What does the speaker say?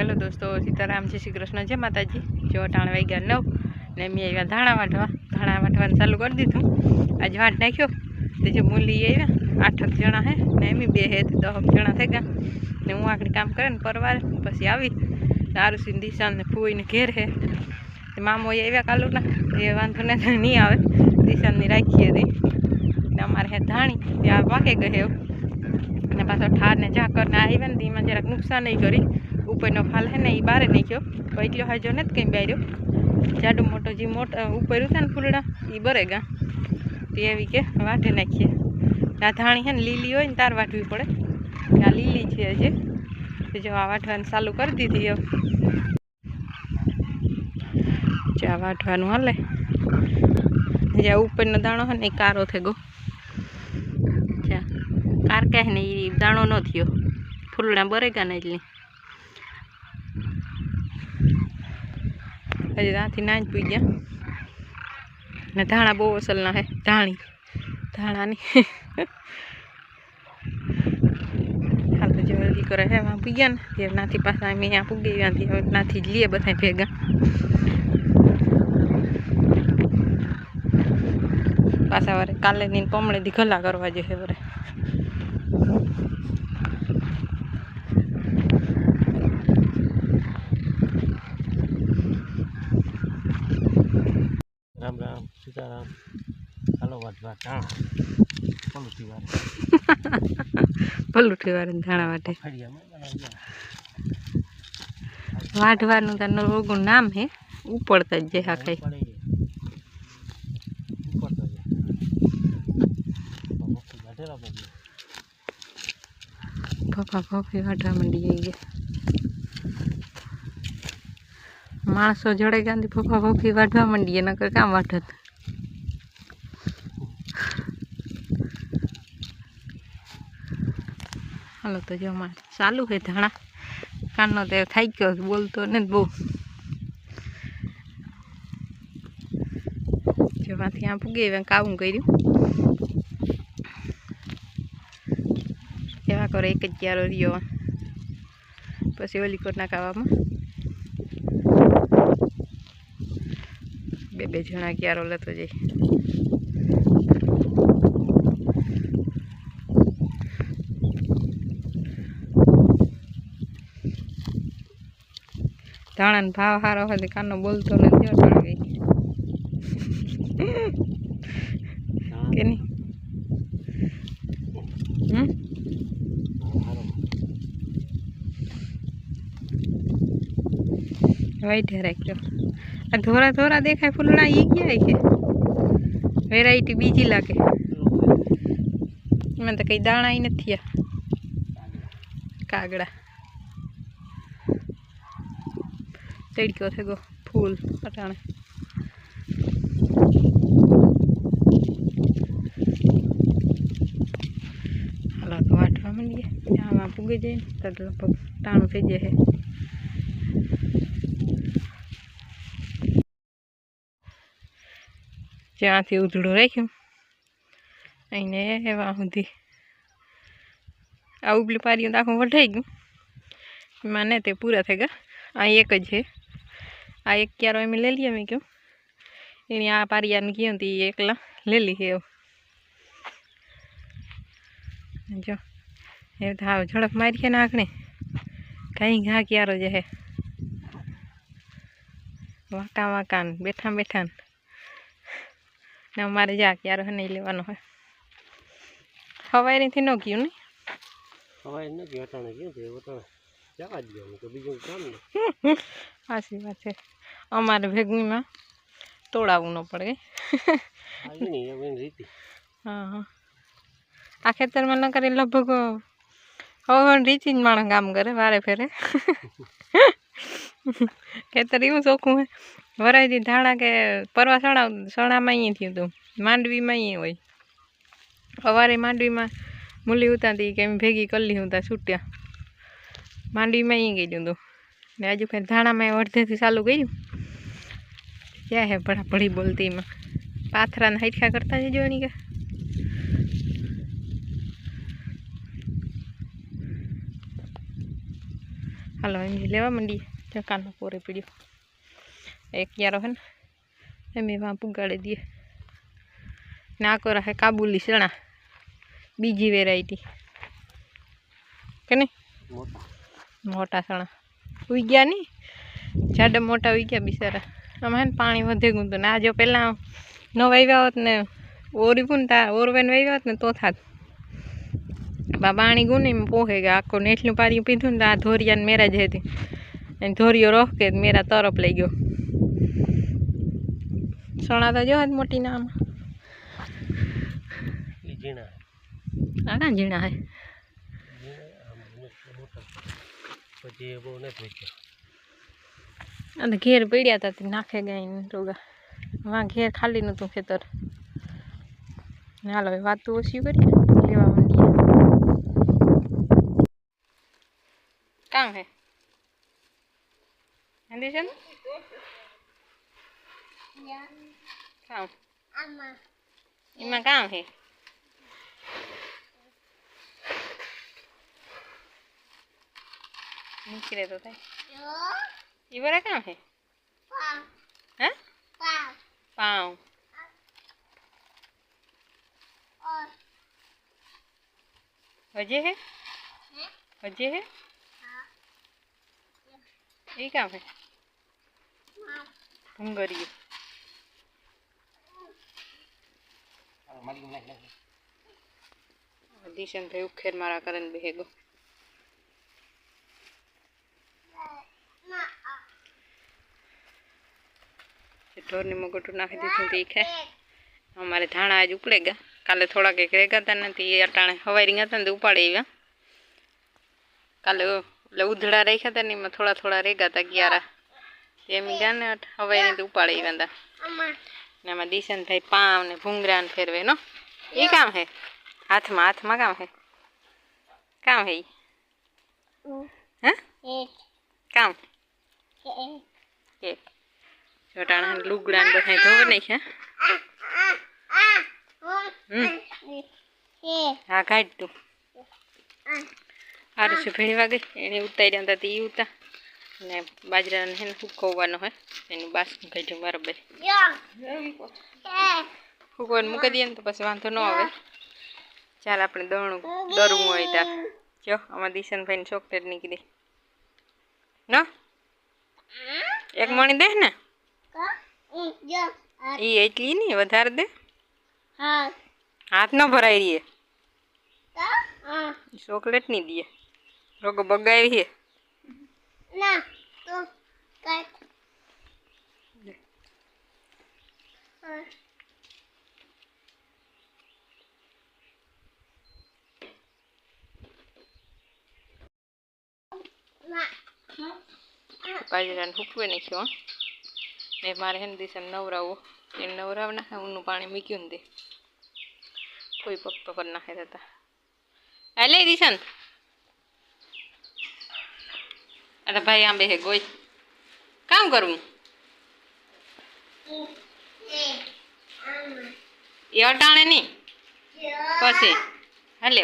Hello दोस्तों, सीताराम जय श्री कृष्ण जय माताजी। जो टाण वाई गया 9 ने मैं आया धाणा वाटवा चालू कर दीधुं। आज वाट नाख्यो तो जो मूली आया 8 जणा है ने एम 2 है 10 जणा थे गया ने हूँ आखड़ी काम करे ने परवार पछी आवी आरुषि दिशा ने फूई ने घेर है मामो आव्या कालूना ए वांधो नहीं आवे दिशा ने राखी थी ने अमारे है धाणी त्या वाके गए ने पाछो ठार ने झाकर ने आव्या ने एमां जराक नुकसान नहीं करी उपरनो फाल है ने ई बारे नाख्यो तो એટલો હાજો નથી કંઈ બાર્યો જાડો મોટો જે મોટો ઉપર હતા ને ફૂલડા એ બરેગા તો એવી કે વાઢે નાખીએ આ ધાણી છે ને લીલી હોય ને તાર વાઢવી પડે આ લીલી છે હજી તો જો આ વાઢવાનું ચાલુ કરી દીધી હવે જો આ વાઢવાનું હાલે જે ઉપરનો દાણો છે ને એ કારો થઈ ગયો કાર કહે ને એ દાણો ન થયો ફૂલડા બરેગા ને એટલે हजे राती नाच पी गया ने धाणा बहुत असलना है धाणी धाणा नहीं हाल तो जल्दी करे है वहाँ पी गया ने नाथी पासा मैं यहाँ पुगे थी नाथी लिए बता भेगा पासा वरे काले दिन पमड़े दी गला करवा जो है वरे राम राम सीताराम हेलो वाटवा टाण पलूठी वारे धाणा वाटे वाटवानुं तानो रोगुं नाम है उपड़ता जे हा कई पप्पा पप्पी वाटवा मंडी गई माणसों जड़े गांधी पप्पा पप्पी वाटवा मंडी नकर काम वाटत हालो तो जो हमारे चालू है धाणा कानो तो थी गयो बोलतो ने बहु जो वहाँ यहाँ पुगे कावू कर्यु एवा करे एक ज क्यारो रियो पछी ओली कोट नाखावामां बे जणा क्यारो लेतो जाए धाणा ने भाव हारो हो तो कानो बोलतो नहीं अटाण गई के नहीं वाइट है राख्यो आ धोरा धोरा देखाय फूलड़ा ये क्या है के वेराइटी बीजी लागे मैं तो कई दाणा ही नहीं कागड़ा तड़को थे गो फूल अटाणे हला तो वाटवा मंडीए वहाँ पुगे जाए तो लगभग टाणु थी जाए ज्यां थी उधड़ो राख्यो अने एवं सुधी आ उपली पारियों तो आखू वढाई गयु माने ते पूरा थे गया आ एक ज है आ एक क्यारो एम ले लिया मैं क्यों इन आ पारिया ने की थी एकला ले ली है जो ये था झड़प मारी है नाखने कहीं घा क्यारो जो है वाका वाका बैठा बैठा ने अमारे जा क्यारो है नहीं लेवानो है हवाई थी न क्यों नहीं हवाई न गयो टाणे क्यों थे वो तो जावा दियो तो बीजो काम नहीं आसी बात है अमारे भेगमी में तोड़ावू न पड़े आज नहीं है रीति हाँ आ खेतर में न करे लगभग हवन रीति माण काम करे वारे फेरे खेतर एवं चोखू है वराई थी धाणा के परवा सणा में अँ थी तू मांडवी में अँ हो अवारे मांडवी में मूली उता थी कि भेगी कर ली हूँ छूटिया मांडवी में अँ गई तू ने हजू फिर धाणा में अर्धे थी चालू कर्यु क्या है बड़ा बड़ी बोलती में पाथरा ने हाइटखा करता जो नहीं क्या હાલો એમ લેવા માંડીએ ચકાનો પોરે પીડ્યો એક યારો હે ને એમ વાં પુગાડી દઈએ નાકો રાખે કાબુલી ચણા બીજી વેરાયટી કે નહીં મોટા ચણા ઉઈ ગયા નહીં જાડા મોટા ઉઈ ગયા બિચારા આમાં હે ને પાણી વધે ગયું તો ના જો પહેલાં ન વાવ્યા હોત ને ઓરીવું ને તા ઓરવેન વાવ્યા હોત ને તો થાત પાણી ગુને પોહે ગયા આખો નેઠલું પાણી પીધું ને આ ધોરિયાને મેરા જ હતી અને ધોરિયો રોહ કે મેરા તરફ લઈ ગયો સોના તો જો મોટી ના આમાં આના ઝીણા હે અને ઘેર પડ્યા હતા તે નાખે ગયા રોગા વાં ઘેર ખાલી નહોતું ખેતર હાલો વાત તો ઓછી કરીએ લેવા માંડીએ કામ હે હિન્દી છે ને કામ એમાં કામ હે નીકળે તો થાય એ બરા કામ હે હે પાઉં હજે હે હજે હે ये काम है भूंगरियो दिशन भाई उखेर मारा करन बेहेगो ढोर ने मगोटू नाखी दीधुं तो खाए हमारे धाणा आज उकड़ेगा काले थोड़ा के रेगा था नहीं अटाणे हवाई था तो उपाड़े काले उधड़ा रखा था नहीं थोड़ा थोड़ा रेगा था 11 एम गया ने हवाई ने तो उपाड़े वंदा दिशन भाई पाव ने भूंगरा ने फेरवे नो ये काम है हाथ में काम है काम एक छोटा लुगड़ा ने बधाई धोवे नहीं है हाँ काट तू हारू से भेड़वा गई एने उतार्या था तो उता ने बाजरा ने हुकवવાનો है एनु बासकું કાઢ્યું બરાબર હુકવવાનું મૂકી દઈએ ને તો પછી વાંધો ન આવે ચાલ આપણે દરવું હોય ત્યાં જો આમાં દિશનભાઈ ની ચોકલેટ નીકળી ન એક મણી દે ને ઈ એટલી નહીં વધારે દે હાથ ન ભરાઈ રહીએ ચોકલેટ नहीं दिए रोग बगाई है ना तो काट बाजरा हुकवे नाख्यो ने मारे हन दिसन नवरावो ए नवरावना उन्नु पानी मूक्युं दे कोई पक्को कर नाखे देता अले दिशन अरे भाई आंबे है गोई काम करूं ये अटाणे नहीं पछी हले